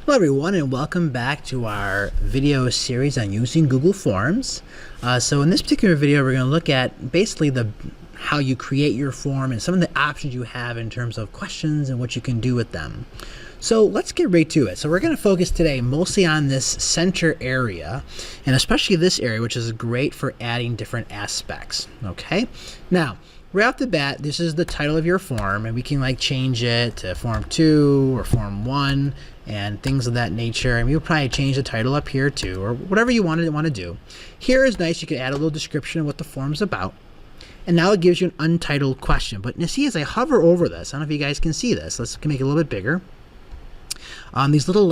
Hello everyone, and welcome back to our video series on using Google Forms. So in this particular video we're going to look at basically how you create your form and some of the options you have in terms of questions and what you can do with them. So let's get right to it. So we're going to focus today mostly on this center area, and especially this area, which is great for adding different aspects. Okay, now right off the bat, this is the title of your form, and we can like change it to Form 2 or Form 1 and things of that nature. And we'll probably change the title up here too, or whatever you want to do. Here is nice. You can add a little description of what the form's about. And now it gives you an untitled question. But you see, as I hover over this, I don't know if you guys can see this. Let's make it a little bit bigger. These little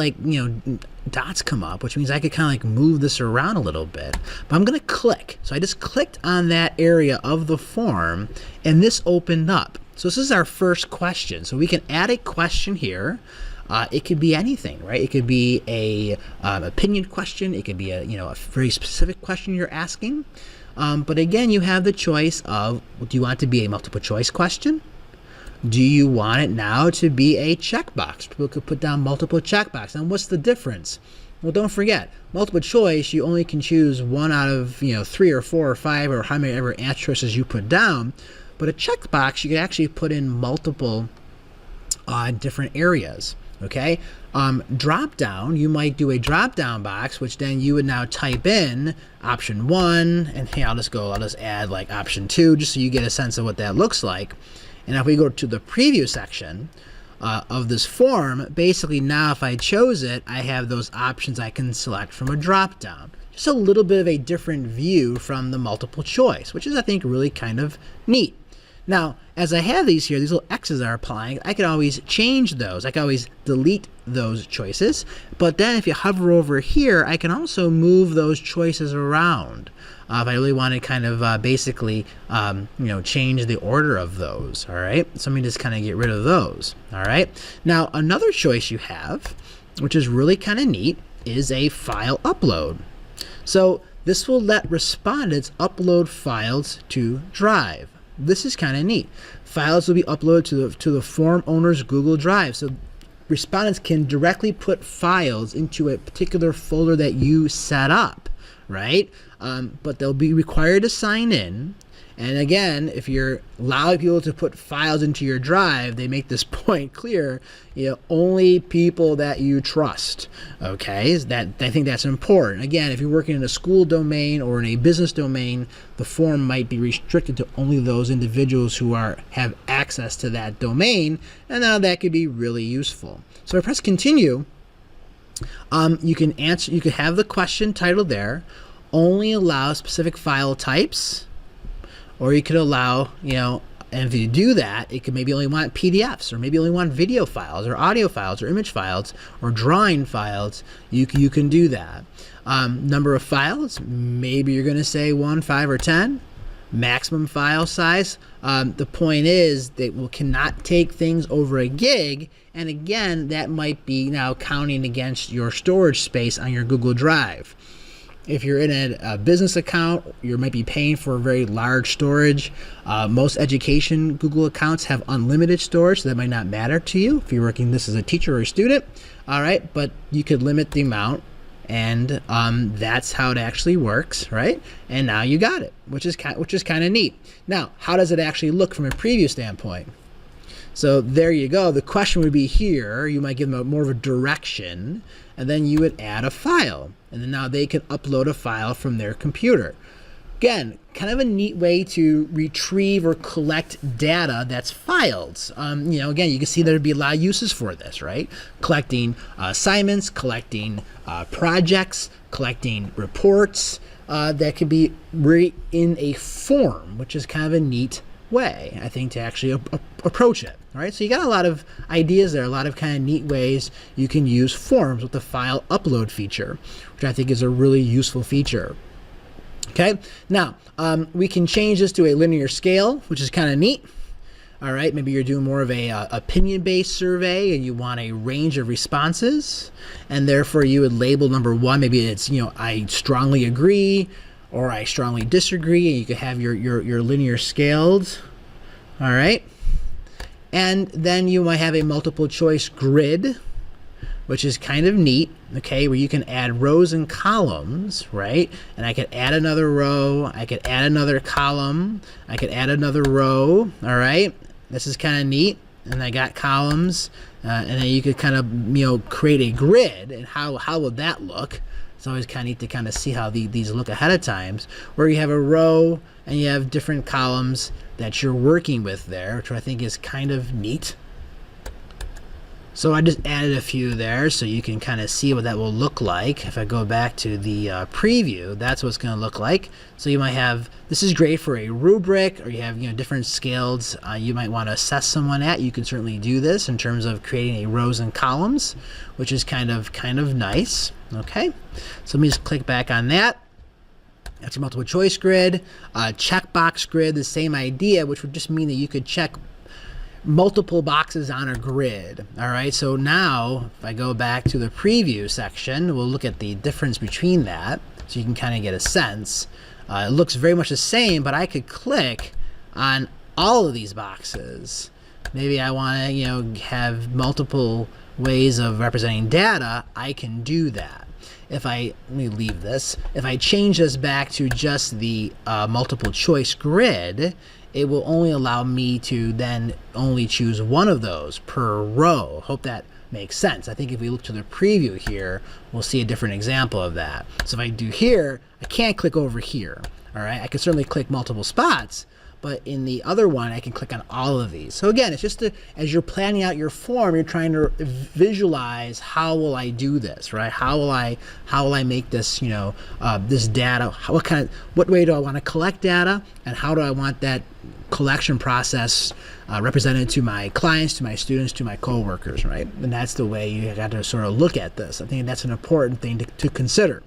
dots come up, which means I could kind of move this around a little bit. But I'm going to click. So I just clicked on that area of the form, and this opened up. So this is our first question. So we can add a question here. It could be anything, right? It could be a opinion question. It could be a very specific question you're asking. But again, you have the choice of, do you want it to be a multiple choice question? Do you want it now to be a checkbox? People could put down multiple checkbox. And what's the difference? Well, don't forget, multiple choice, you only can choose one out of 3 or 4 or 5 or how many ever answer choices you put down. But a checkbox, you can actually put in multiple different areas. Okay, drop down, you might do a drop down box, which then you would now type in option 1, and hey, I'll just add like option 2, just so you get a sense of what that looks like. And if we go to the preview section of this form, basically now if I chose it, I have those options I can select from a drop down. Just a little bit of a different view from the multiple choice, which is, I think, really kind of neat. Now, as I have these here, these little X's are applying, I can always change those. I can always delete those choices. But then if you hover over here, I can also move those choices around. If I really want to kind of basically, change the order of those, all right? So let me just kind of get rid of those, all right? Now, another choice you have, which is really kind of neat, is a file upload. So this will let respondents upload files to Drive. This is kind of neat. Files will be uploaded to the form owner's Google Drive. So respondents can directly put files into a particular folder that you set up, right? But they'll be required to sign in. And again, if you're allowing people to put files into your drive, they make this point clear, only people that you trust, okay? I think that's important. Again, if you're working in a school domain or in a business domain, the form might be restricted to only those individuals who have access to that domain, and now that could be really useful. So if I press continue, you can have the question title there, only allow specific file types, or you could allow, and if you do that, it could maybe only want PDFs, or maybe only want video files, or audio files, or image files, or drawing files. You can do that. Number of files, maybe you're going to say 1, 5, or 10. Maximum file size. The point is they cannot take things over a gig, and again, that might be now counting against your storage space on your Google Drive. If you're in a business account, you might be paying for a very large storage. Most education Google accounts have unlimited storage, so that might not matter to you if you're working this as a teacher or a student. All right, but you could limit the amount, and that's how it actually works, right? And now you got it, which is kind of neat. Now, how does it actually look from a preview standpoint? So there you go. The question would be here. You might give them more of a direction, and then you would add a file. And then now they can upload a file from their computer. Again, kind of a neat way to retrieve or collect data that's filed. Again, you can see there'd be a lot of uses for this, right? Collecting assignments, collecting projects, collecting reports that could be in a form, which is kind of a neat way, I think, to actually approach it. All right, so you got a lot of ideas there, a lot of kind of neat ways you can use forms with the file upload feature, which I think is a really useful feature. Okay, now we can change this to a linear scale, which is kind of neat. All right, maybe you're doing more of a opinion-based survey and you want a range of responses, and therefore you would label number 1, maybe it's, I strongly agree, or I strongly disagree, and you could have your linear scaled. All right. And then you might have a multiple choice grid, which is kind of neat, okay, where you can add rows and columns, right? And I could add another row, I could add another column, I could add another row, all right? This is kind of neat. And I got columns, and then you could kind of, create a grid, and how would that look? It's always kind of neat to kind of see how these look ahead of time, where you have a row and you have different columns that you're working with there, which I think is kind of neat. So I just added a few there so you can kind of see what that will look like. If I go back to the preview, that's what it's going to look like. So you might have, this is great for a rubric, or you have different scales you might want to assess someone at. You can certainly do this in terms of creating a rows and columns, which is kind of nice. Okay, so let me just click back on that. That's your multiple choice grid. Checkbox grid, the same idea, which would just mean that you could check multiple boxes on a grid. All right, so now if I go back to the preview section, we'll look at the difference between that so you can kind of get a sense. It looks very much the same, but I could click on all of these boxes. Maybe I want to have multiple ways of representing data. I can do that. Let me leave this. If I change this back to just the multiple choice grid, it will only allow me to then only choose one of those per row. Hope that makes sense. I think if we look to the preview here, we'll see a different example of that. So if I do here, I can't click over here. All right, I can certainly click multiple spots, but in the other one, I can click on all of these. So again, it's just as you're planning out your form, you're trying to visualize, how will I do this, right? How will I make this, this data? What way do I want to collect data, and how do I want that collection process represented to my clients, to my students, to my coworkers, right? And that's the way you got to sort of look at this. I think that's an important thing to consider.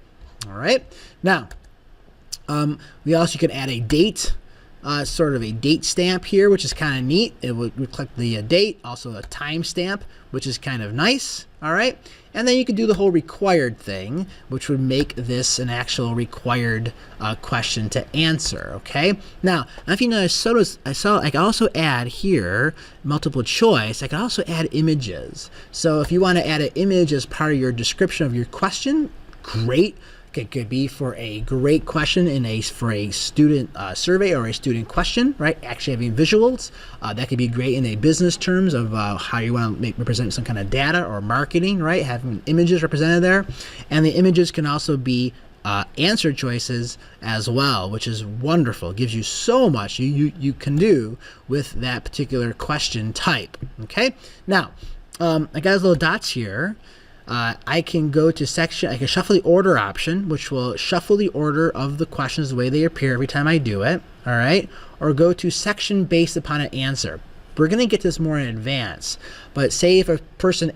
All right. Now, we also can add a date. Sort of a date stamp here, which is kind of neat. It would reflect the date, also a time stamp, which is kind of nice. All right, and then you could do the whole required thing, which would make this an actual required question to answer. Okay, now if you notice, I can also add here multiple choice. I can also add images. So if you want to add an image as part of your description of your question, great. It could be for a great question for a student survey or a student question, right? Actually having visuals. That could be great in a business terms of how you want to represent some kind of data or marketing, right? Having images represented there. And the images can also be answer choices as well, which is wonderful. It gives you so much you can do with that particular question type. Okay? Now, I got those little dots here. I can go to section, I can shuffle the order option, which will shuffle the order of the questions the way they appear every time I do it, all right? Or go to section based upon an answer. We're going to get this more in advance, but say if a person,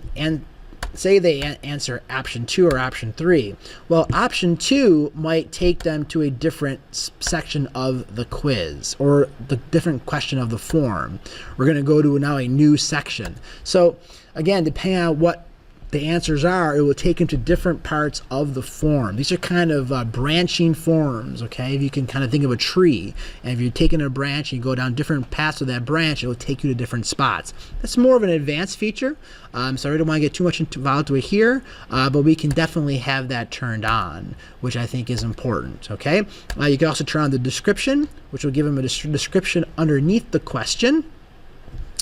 say they answer option 2 or option 3, well, option 2 might take them to a different section of the quiz or the different question of the form. We're going to go to now a new section. So again, depending on what the answers are, it will take them to different parts of the form. These are kind of branching forms, okay? If you can kind of think of a tree, and if you're taking a branch and you go down different paths of that branch, it will take you to different spots. That's more of an advanced feature, so I don't want to get too much involved with here, but we can definitely have that turned on, which I think is important, okay? You can also turn on the description, which will give them a description underneath the question,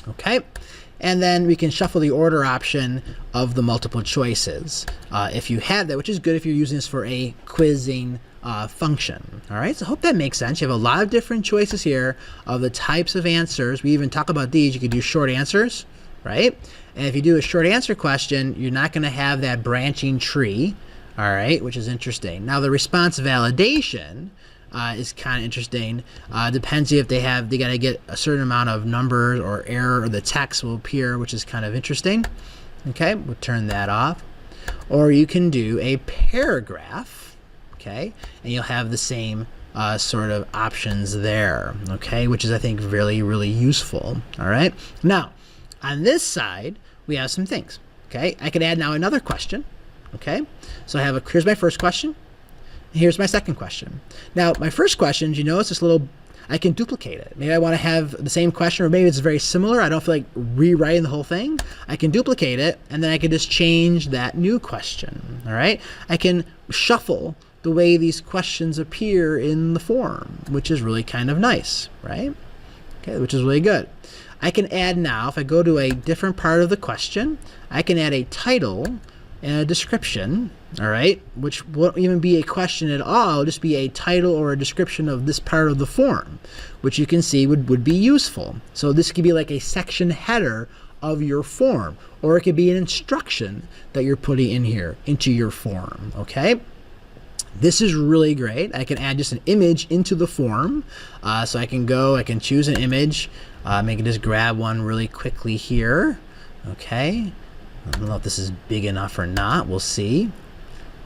okay? And then we can shuffle the order option of the multiple choices if you have that, which is good if you're using this for a quizzing function. All right, so I hope that makes sense. You have a lot of different choices here of the types of answers. We even talk about these. You could do short answers, right? And if you do a short answer question, you're not going to have that branching tree, all right, which is interesting. Now, the response validation is kind of interesting. Depends if they got to get a certain amount of numbers or error, or the text will appear, which is kind of interesting. Okay, we'll turn that off. Or you can do a paragraph, okay, and you'll have the same sort of options there, okay, which is, I think, really, really useful. All right, now on this side we have some things. Okay, I could add now another question. Okay, so I have here's my first question. Here's my second question. Now, my first question, you notice this little, I can duplicate it. Maybe I want to have the same question, or maybe it's very similar. I don't feel like rewriting the whole thing. I can duplicate it, and then I can just change that new question. All right. I can shuffle the way these questions appear in the form, which is really kind of nice, right? Okay, which is really good. I can add now, if I go to a different part of the question, I can add a title and a description, all right, which won't even be a question at all. It'll just be a title or a description of this part of the form, which you can see would be useful. So this could be like a section header of your form, or it could be an instruction that you're putting in here into your form, okay? This is really great. I can add just an image into the form. So I can choose an image. I can just grab one really quickly here. Okay. I don't know if this is big enough or not. We'll see.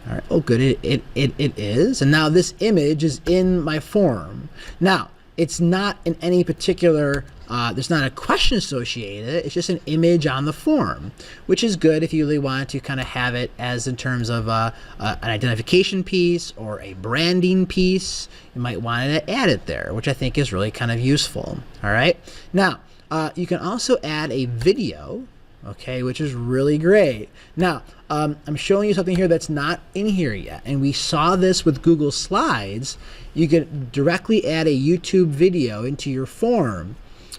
All right. Oh, good. It is. And now this image is in my form. Now, it's not in any particular, there's not a question associated. It's just an image on the form, which is good if you really wanted to kind of have it as in terms of an identification piece or a branding piece. You might want to add it there, which I think is really kind of useful. All right. Now, you can also add a video, okay, which is really great. Now, I'm showing you something here that's not in here yet, and we saw this with Google Slides. You can directly add a YouTube video into your form.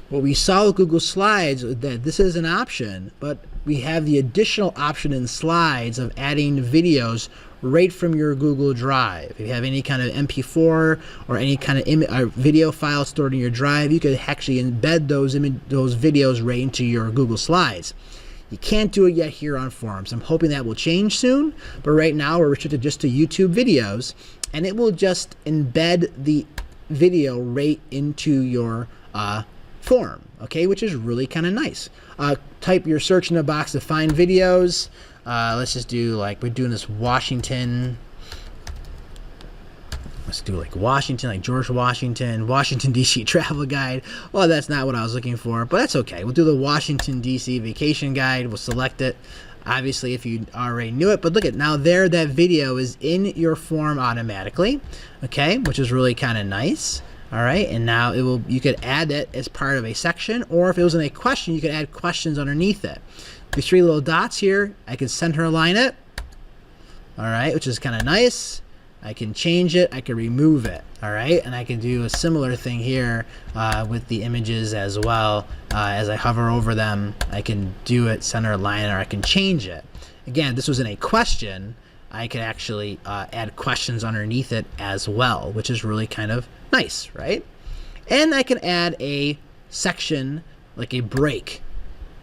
What we saw with Google Slides is that this is an option, but we have the additional option in Slides of adding videos right from your Google Drive. If you have any kind of MP4 or any kind of video file stored in your drive, you could actually embed those videos right into your Google Slides. You can't do it yet here on Forms. I'm hoping that will change soon, but right now we're restricted just to YouTube videos, and it will just embed the video right into your form, okay, which is really kind of nice. Type your search in the box to find videos. Let's just do, like, we're doing this Washington. Let's do like Washington, like George Washington, Washington, D.C. travel guide. Well, that's not what I was looking for, but that's okay. We'll do the Washington, D.C. vacation guide. We'll select it, obviously, if you already knew it. But look at now there, that video is in your form automatically, okay, which is really kind of nice. All right, and now you could add it as part of a section, or if it was in a question, you could add questions underneath it. These three little dots here, I can center align it, all right, which is kind of nice. I can change it, I can remove it, all right? And I can do a similar thing here with the images as well. As I hover over them, I can do it center align, or I can change it. Again, if this was in a question, I could actually add questions underneath it as well, which is really kind of nice, right? And I can add a section, like a break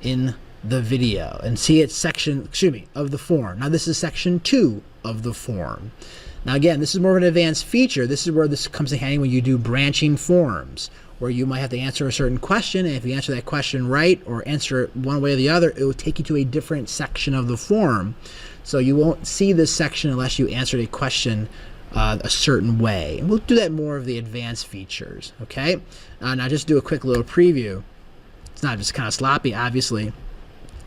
in the video, and see it's section, of the form. Now this is section 2 of the form. Now again, this is more of an advanced feature. This is where this comes in handy when you do branching forms, where you might have to answer a certain question, and if you answer that question right or answer it one way or the other, it will take you to a different section of the form. So you won't see this section unless you answered a question a certain way. And we'll do that more of the advanced features, okay? Now just do a quick little preview. It's not just kind of sloppy, obviously.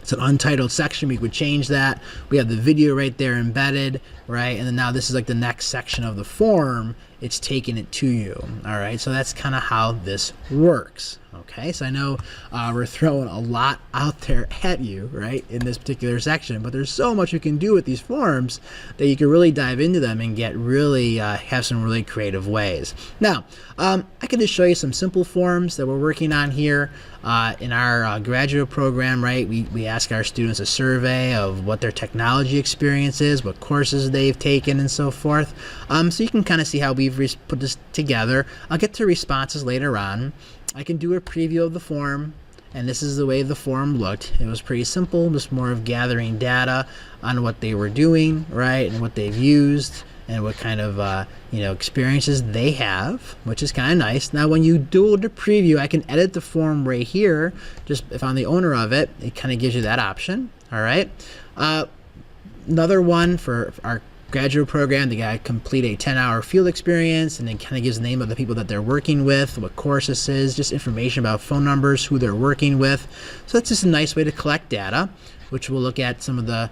It's an untitled section. We would change that. We have the video right there embedded, right? And then now this is like the next section of the form. It's taking it to you, all right? So that's kind of how this works, okay? So I know we're throwing a lot out there at you, right, in this particular section, but there's so much you can do with these forms that you can really dive into them and get really, have some really creative ways. Now, I can just show you some simple forms that we're working on here in our graduate program, right? We ask our students a survey of what their technology experience is, what courses they've taken, and so forth. So you can kind of see how we've put this together. I'll get to responses later on. I can do a preview of the form, and this is the way the form looked. It was pretty simple, just more of gathering data on what they were doing, right, and what they've used, and what kind of experiences they have, which is kind of nice. Now, when you do the preview, I can edit the form right here. Just if I'm the owner of it, it kind of gives you that option. All right. Another one for our graduate program, they got to complete a 10-hour field experience, and then kind of gives the name of the people that they're working with, what course this is, just information about phone numbers, who they're working with. So that's just a nice way to collect data, which we'll look at some of the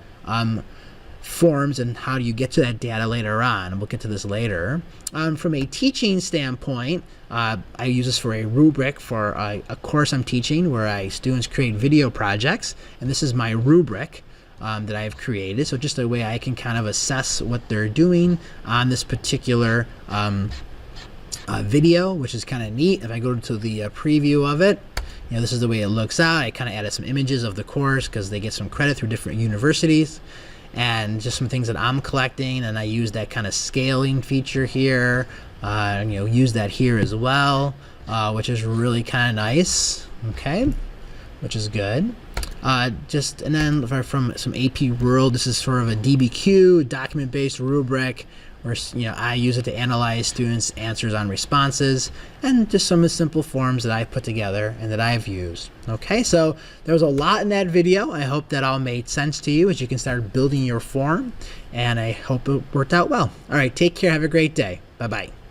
forms and how do you get to that data later on, and we'll get to this later. From a teaching standpoint, I use this for a rubric for a course I'm teaching where students create video projects, and this is my rubric that I've created. So just a way I can kind of assess what they're doing on this particular video, which is kind of neat. If I go to the preview of it, this is the way it looks out. I kind of added some images of the course because they get some credit through different universities, and just some things that I'm collecting, and I use that kind of scaling feature here, and use that here as well, which is really kind of nice, okay, which is good. And then from some AP Rural, this is sort of a DBQ, document-based rubric, where I use it to analyze students' answers on responses, and just some of the simple forms that I've put together and that I've used. Okay, so there was a lot in that video. I hope that all made sense to you as you can start building your form, and I hope it worked out well. All right, take care. Have a great day. Bye-bye.